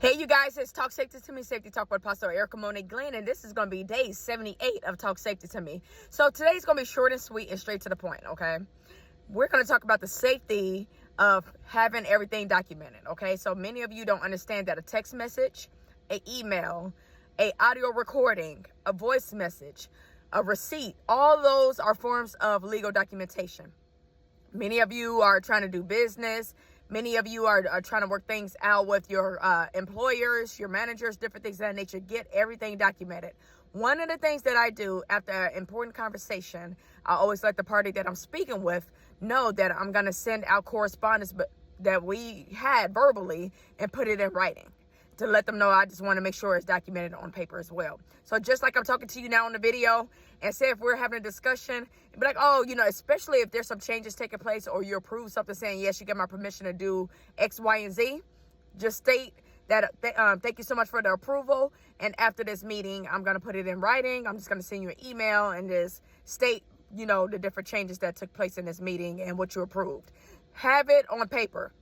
Hey, you guys, it's Talk Safety to Me, Safety Talk with Apostle Erica Monet Glenn, and this is going to be day 78 of Talk Safety to Me. So today's going to be short and sweet and straight to the point, okay? We're going to talk about the safety of having everything documented, okay? So many of you don't understand that a text message, an email, a audio recording, a voice message, a receipt, all those are forms of legal documentation. Many of you are trying to do business. Many of you are trying to work things out with your employers, your managers, different things of that nature. Get everything documented. One of the things that I do after an important conversation, I always let the party that I'm speaking with know that I'm going to send out correspondence that we had verbally and put it in writing, to let them know. I just want to make sure it's documented on paper as well. So just like I'm talking to you now on the video, and say if we're having a discussion, be like, oh, especially if there's some changes taking place or you approve something saying, yes, you get my permission to do X, Y, and Z, just state that, thank you so much for the approval. And after this meeting, I'm going to put it in writing. I'm just going to send you an email and just state, the different changes that took place in this meeting and what you approved. Have it on paper.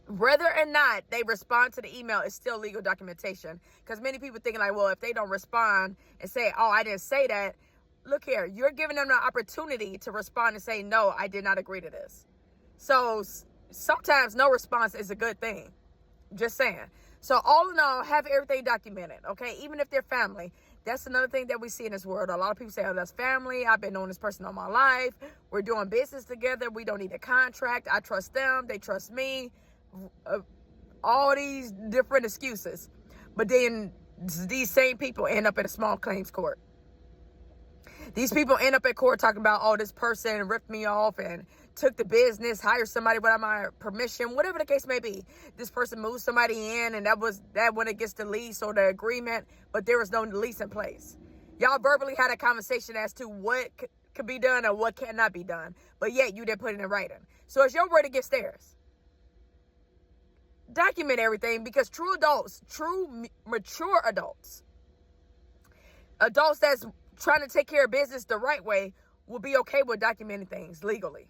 Whether or not they respond to the email is still legal documentation. Because many people thinking like, well, if they don't respond and say, oh, I didn't say that. Look here, you're giving them the opportunity to respond and say, no, I did not agree to this. So sometimes no response is a good thing. Just saying. So all in all, have everything documented, okay? Even if they're family. That's another thing that we see in this world. A lot of people say, oh, that's family. I've been knowing this person all my life. We're doing business together. We don't need a contract. I trust them. They trust me. All these different excuses. But then these same people end up at a small claims court. These people end up at court talking about, oh, this person ripped me off and took the business, hired somebody without my permission, whatever the case may be. This person moved somebody in, and that when it gets the lease or the agreement, but there was no lease in place. Y'all verbally had a conversation as to what could be done or what cannot be done, but yet you didn't put it in writing. So it's your word against theirs. Document everything, because true adults, mature adults that's trying to take care of business the right way will be okay with documenting things legally.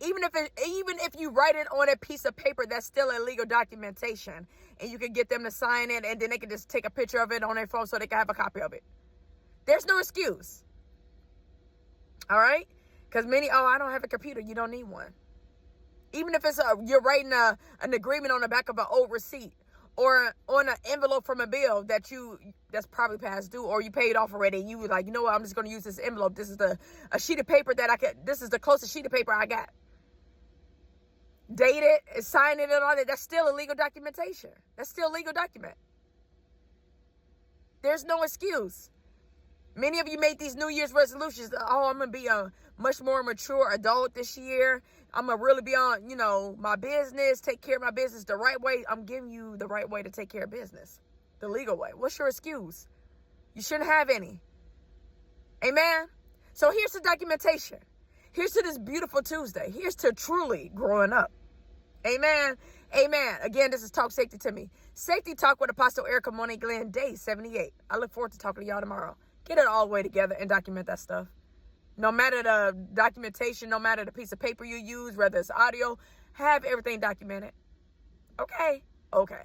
Even if you write it on a piece of paper, that's still illegal documentation, and you can get them to sign it, and then they can just take a picture of it on their phone so they can have a copy of it. There's no excuse. All right? Because I don't have a computer. You don't need one. Even if you're writing an agreement on the back of an old receipt or on an envelope from a bill that's probably past due, or you paid off already, and you were like, you know what, I'm just going to use this envelope. This is a sheet of paper this is the closest sheet of paper I got. Date it, sign it, and all that. That's still illegal documentation. That's still legal document. There's no excuse. Many of you made these New Year's resolutions. Oh, I'm going to be a much more mature adult this year. I'm going to really be on, my business, take care of my business the right way. I'm giving you the right way to take care of business, the legal way. What's your excuse? You shouldn't have any. Amen? So here's the documentation. Here's to this beautiful Tuesday. Here's to truly growing up. Amen? Amen. Again, this is Talk Safety to Me. Safety Talk with Apostle Erica Monet Glenn, day 78. I look forward to talking to y'all tomorrow. Get it all the way together and document that stuff. No matter the documentation, no matter the piece of paper you use, whether it's audio, have everything documented. Okay? Okay.